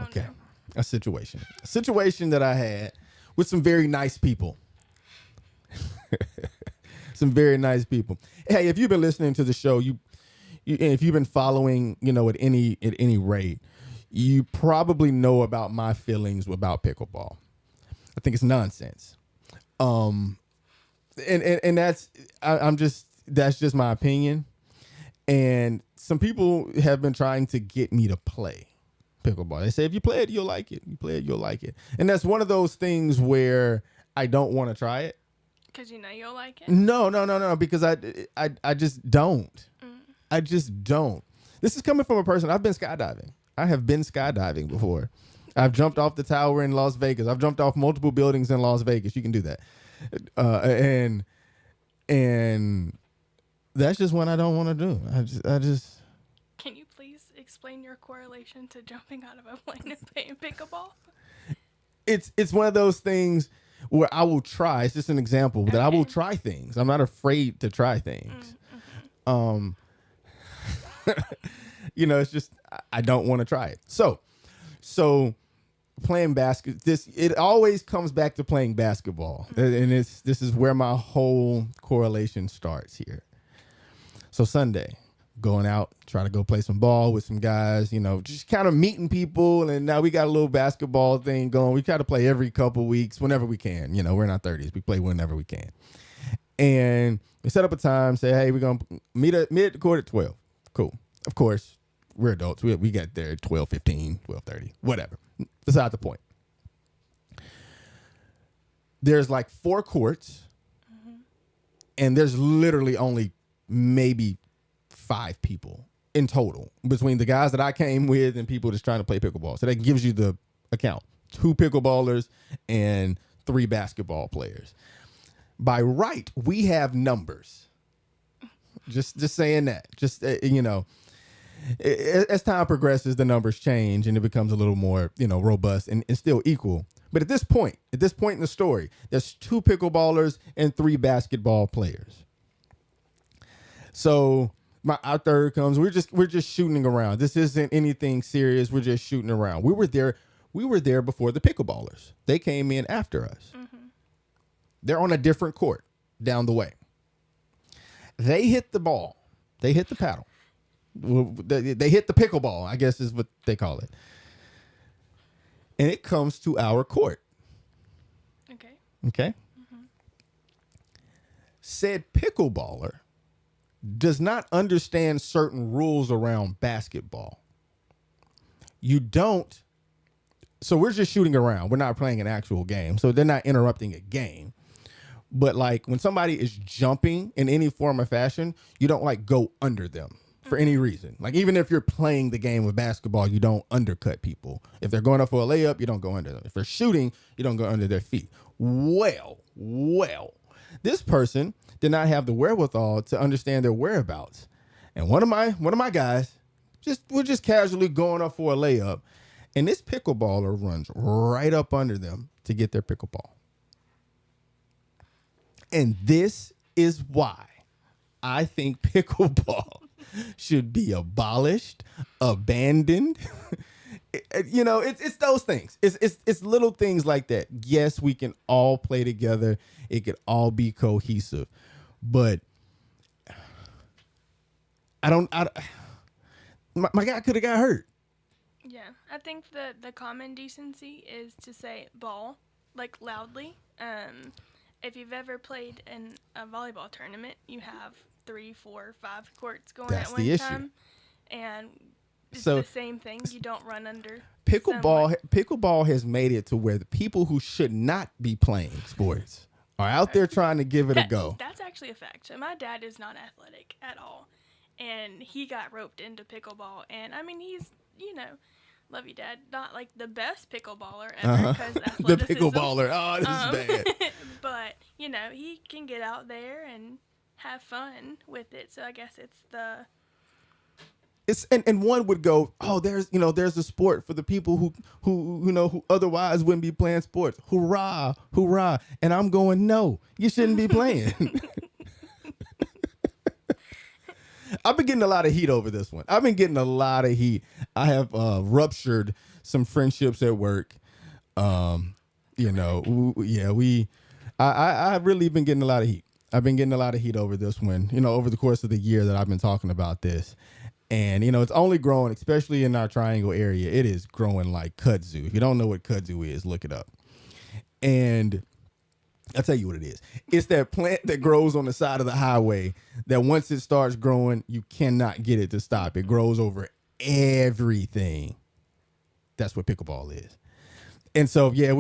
Speaker 7: Okay. A situation that I had with some very nice people. Some very nice people. Hey, if you've been listening to the show, you if you've been following, at any rate, you probably know about my feelings about pickleball. I think it's nonsense. And that's just my opinion. And some people have been trying to get me to play pickleball. They say, if you play it, you'll like it. You play it, you'll like it. And that's one of those things where I don't want to try it.
Speaker 8: Because you'll like it?
Speaker 7: No, because I just don't. I just don't. This is coming from a person. I've been skydiving. I have been skydiving before. I've jumped off the tower in Las Vegas. I've jumped off multiple buildings in Las Vegas. You can do that. And that's just one I don't want to do. I just.
Speaker 8: Can you please explain your correlation to jumping out of a plane and playing pickleball?
Speaker 7: It's one of those things where I will try. It's just an example that I will try things. I'm not afraid to try things. It's just I don't want to try it. So playing it always comes back to playing basketball, and this is where my whole correlation starts here. So Sunday, going out, trying to go play some ball with some guys, just kind of meeting people. And now we got a little basketball thing going. We try to play every couple weeks, whenever we can. We're in our 30s. We play whenever we can. And we set up a time, say, hey, we're going to meet at the court at 12. Cool. Of course, we're adults. We got there at 12:15, 12:30, whatever. Beside the point. There's like 4 courts, and there's literally only maybe 5 people in total between the guys that I came with and people just trying to play pickleball. So that gives you the account. 2 pickleballers and 3 basketball players. By right, we have numbers. Just saying that. As time progresses, the numbers change and it becomes a little more, robust and still equal. But at this point in the story, there's 2 pickleballers and 3 basketball players. So our third comes. We're just shooting around. This isn't anything serious. We're just shooting around. We were there before the pickleballers. They came in after us. They're on a different court down the way. They hit the ball. They hit the paddle. They hit the pickleball, I guess is what they call it. And it comes to our court. Okay. Said pickleballer does not understand certain rules around basketball. You don't. So we're just shooting around. We're not playing an actual game. So they're not interrupting a game. But like when somebody is jumping in any form or fashion, you don't like go under them for any reason. Like even if you're playing the game of basketball, you don't undercut people. If they're going up for a layup, you don't go under them. If they're shooting, you don't go under their feet. Well, this person did not have the wherewithal to understand their whereabouts. And one of my guys we're just casually going up for a layup, and this pickleballer runs right up under them to get their pickleball. And this is why I think pickleball should be abolished, abandoned. It's those things. It's little things like that. Yes, we can all play together. It could all be cohesive, but my guy could have got hurt.
Speaker 8: Yeah, I think the common decency is to say ball, like loudly. If you've ever played in a volleyball tournament, you have 3, 4, 5 courts going
Speaker 7: That's
Speaker 8: at one
Speaker 7: the issue.
Speaker 8: time, and it's
Speaker 7: So-
Speaker 8: the same thing. You don't run under
Speaker 7: Pickleball has made it to where the people who should not be playing sports are out there trying to give it a go.
Speaker 8: That's actually a fact. So my dad is not athletic at all, and he got roped into pickleball. And I mean, he's love you, Dad, not like the best pickleballer ever because
Speaker 7: The pickleballer. Oh, this is bad.
Speaker 8: But he can get out there and have fun with it. So I guess it's the
Speaker 7: and one would go, oh, there's a sport for the people who otherwise wouldn't be playing sports. Hurrah, hurrah. And I'm going, no, you shouldn't be playing. I've been getting a lot of heat over this one. I've been getting a lot of heat. I have ruptured some friendships at work. I've really been getting a lot of heat. I've been getting a lot of heat over this one, over the course of the year that I've been talking about this. And, it's only growing, especially in our Triangle area. It is growing like kudzu. If you don't know what kudzu is, look it up. And I'll tell you what it is. It's that plant that grows on the side of the highway that once it starts growing, you cannot get it to stop. It grows over everything. That's what pickleball is. And so, yeah,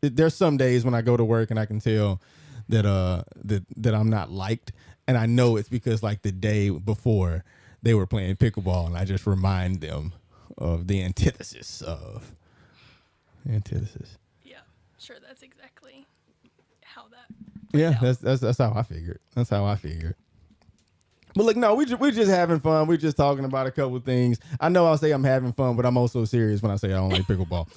Speaker 7: there's some days when I go to work and I can tell that that I'm not liked. And I know it's because like the day before they were playing pickleball, and I just remind them of the antithesis.
Speaker 8: Yeah, sure, that's exactly how that.
Speaker 7: Yeah, that's how I figured. That's how I figured. But look, no, we're just having fun. We're just talking about a couple of things. I know I'll say I'm having fun, but I'm also serious when I say I don't like pickleball.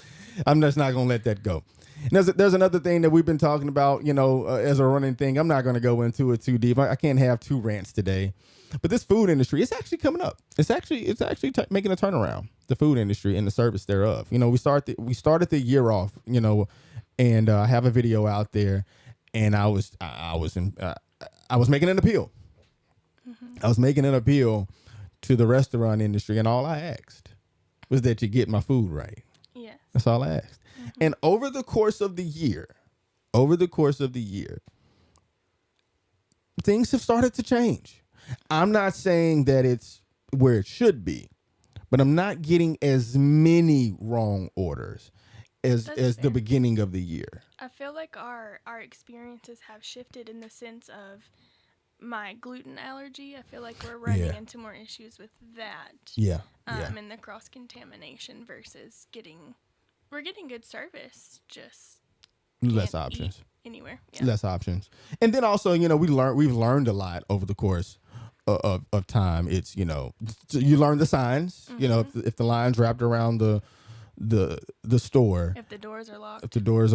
Speaker 7: I'm just not gonna let that go. And there's another thing that we've been talking about, as a running thing. I'm not gonna go into it too deep. I can't have two rants today. But this food industry, it's actually coming up. It's actually making a turnaround. The food industry and the service thereof. We started the year off, and I have a video out there, and I was making an appeal. Mm-hmm. I was making an appeal to the restaurant industry, and all I asked was that you get my food right.
Speaker 8: Yes.
Speaker 7: That's all I asked. Mm-hmm. And over the course of the year, things have started to change. I'm not saying that it's where it should be, but I'm not getting as many wrong orders as the beginning of the year.
Speaker 8: I feel like our experiences have shifted in the sense of my gluten allergy. I feel like we're running into more issues with that.
Speaker 7: Yeah.
Speaker 8: And the cross-contamination versus we're getting good service, just
Speaker 7: less options.
Speaker 8: Anywhere. Yeah.
Speaker 7: Less options. And then also, we've learned a lot over the course of time. It's, you learn the signs, mm-hmm. If the line's wrapped around the store.
Speaker 8: If the doors are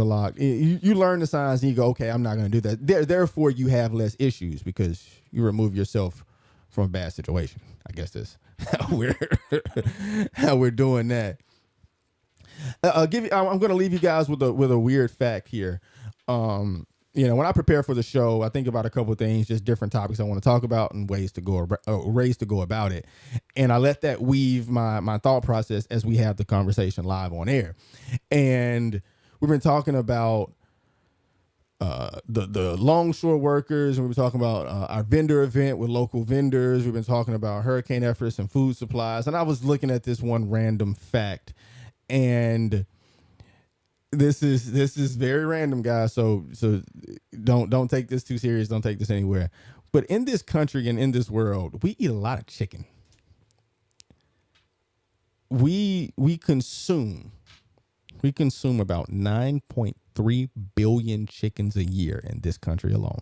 Speaker 8: locked.
Speaker 7: You learn the signs and you go, okay, I'm not going to do that. Therefore, you have less issues because you remove yourself from a bad situation. I guess that's how we're doing that. I'm going to leave you guys with a weird fact here. When I prepare for the show, I think about a couple of things, just different topics I want to talk about and ways to go about it. And I let that weave my thought process as we have the conversation live on air. And we've been talking about the longshore workers, and we've been talking about our vendor event with local vendors. We've been talking about hurricane efforts and food supplies. And I was looking at this one random fact, and this is very random, guys. So don't take this too serious. Don't take this anywhere. But in this country and in this world, we eat a lot of chicken. We consume about 9.3 billion chickens a year in this country alone.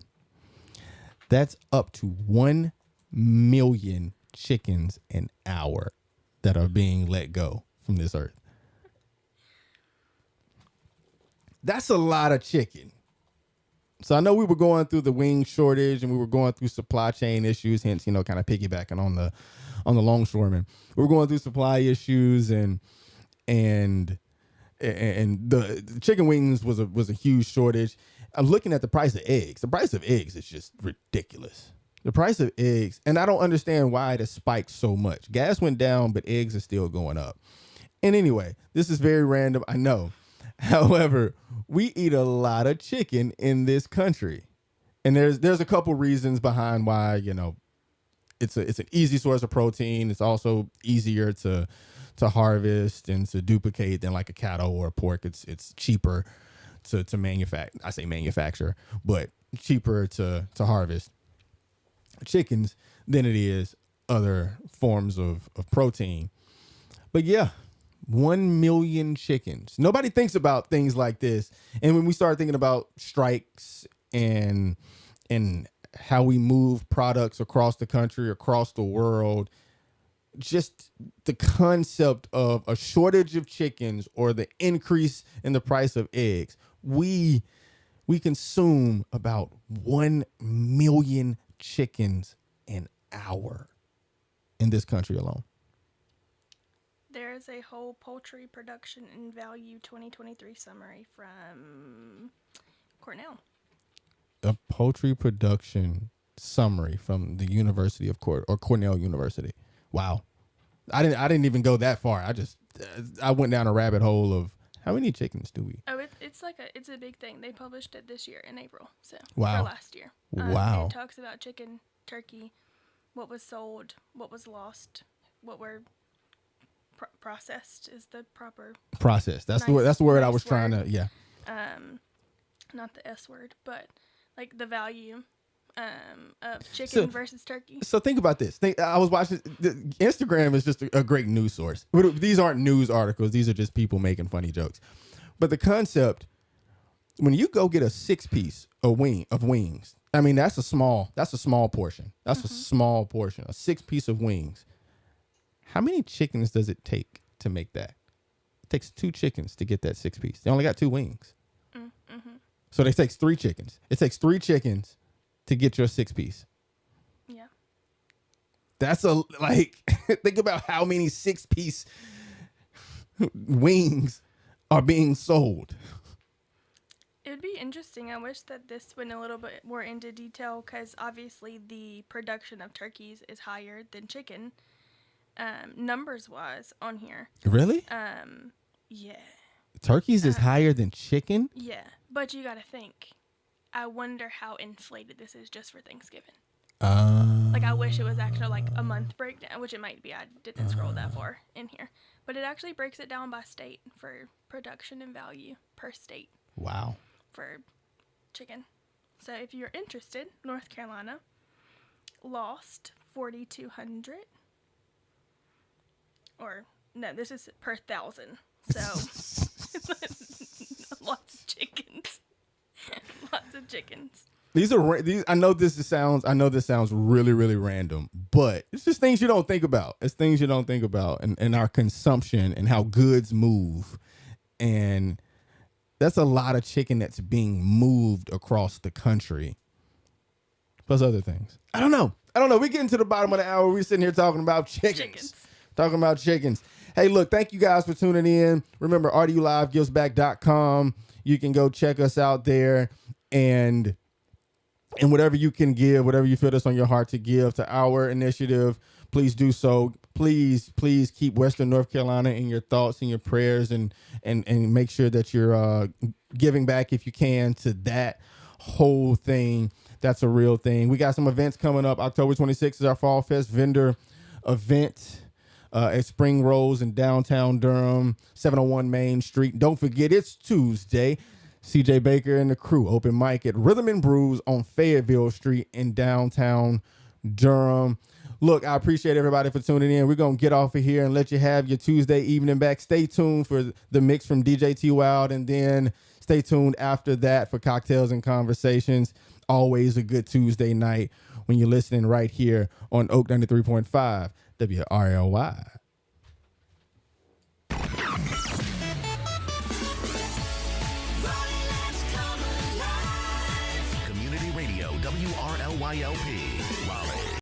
Speaker 7: That's up to 1 million chickens an hour that are being let go from this earth. That's a lot of chicken. So I know we were going through the wing shortage and we were going through supply chain issues, hence, kind of piggybacking on the longshoremen. We were going through supply issues and the chicken wings was a huge shortage. I'm looking at the price of eggs. The price of eggs is just ridiculous. The price of eggs, and I don't understand why it has spiked so much. Gas went down, but eggs are still going up. And anyway, this is very random, I know. However, we eat a lot of chicken in this country. And there's a couple reasons behind why, it's an easy source of protein. It's also easier to harvest and to duplicate than like a cattle or a pork. It's cheaper to manufacture. I say manufacture, but cheaper to harvest chickens than it is other forms of protein. But yeah, 1 million chickens. Nobody thinks about things like this. And when we start thinking about strikes and how we move products across the country, across the world. Just the concept of a shortage of chickens or the increase in the price of eggs. We consume about 1 million chickens an hour in this country alone.
Speaker 8: There's a whole poultry production and value 2023 summary from Cornell.
Speaker 7: A poultry production summary from the University of Cornell University. Wow. I didn't even go that far. I went down a rabbit hole of how many chickens do we?
Speaker 8: Oh, it's a big thing. They published it this year in April. So
Speaker 7: Wow.
Speaker 8: for last year.
Speaker 7: Wow.
Speaker 8: It talks about chicken, turkey, what was sold, what was lost, what were processed is the proper
Speaker 7: Process. That's
Speaker 8: nice,
Speaker 7: the word I
Speaker 8: nice
Speaker 7: was trying
Speaker 8: word.
Speaker 7: to. Yeah.
Speaker 8: Not the S word, but like the value of chicken versus turkey.
Speaker 7: So think about this. I was watching. Instagram is just a great news source. These aren't news articles. These are just people making funny jokes. But the concept, when you go get a 6-piece of wings, I mean that's a small portion. That's a small portion. A 6-piece of wings. How many chickens does it take to make that? It takes 2 chickens to get that 6-piece. They only got 2 wings. So it takes 3 chickens. It takes 3 chickens to get your 6-piece.
Speaker 8: Yeah.
Speaker 7: That's think about how many 6-piece wings are being sold.
Speaker 8: It would be interesting. I wish that this went a little bit more into detail because obviously the production of turkeys is higher than chicken, numbers wise on here.
Speaker 7: Really?
Speaker 8: Yeah.
Speaker 7: Turkeys is higher than chicken?
Speaker 8: Yeah, but you got to think. I wonder how inflated this is just for Thanksgiving. Like, I wish it was actually like a month breakdown, which it might be. I didn't scroll that far in here. But it actually breaks it down by state for production and value per state.
Speaker 7: Wow.
Speaker 8: For chicken. So if you're interested, North Carolina lost 4,200. Or, no, this is per 1,000. So, lots of chickens. Lots of chickens.
Speaker 7: These. I know this sounds really, really random, but it's just things you don't think about. It's things you don't think about, and our consumption and how goods move, and that's a lot of chicken that's being moved across the country. Plus other things. I don't know. We getting to the bottom of the hour. We're sitting here talking about chickens. Talking about chickens. Hey, look, thank you guys for tuning in. Remember, rdulivegivesback.com. You can go check us out there, and whatever you can give, whatever you feel that's on your heart to give to our initiative, please do so. Please keep Western North Carolina in your thoughts and your prayers, and make sure that you're giving back if you can to that whole thing. That's a real thing. We got some events coming up. October 26th is our Fall Fest vendor event at Spring Rose in downtown Durham, 701 Main Street. Don't forget, it's Tuesday. CJ Baker and the crew open mic at Rhythm and Brews on Fayetteville Street in downtown Durham. Look, I appreciate everybody for tuning in. We're going to get off of here and let you have your Tuesday evening back. Stay tuned for the mix from DJ T Wild, and then stay tuned after that for Cocktails and Conversations. Always a good Tuesday night when you're listening right here on Oak 93.5 WRLY.
Speaker 9: Community Radio, WRLYLP.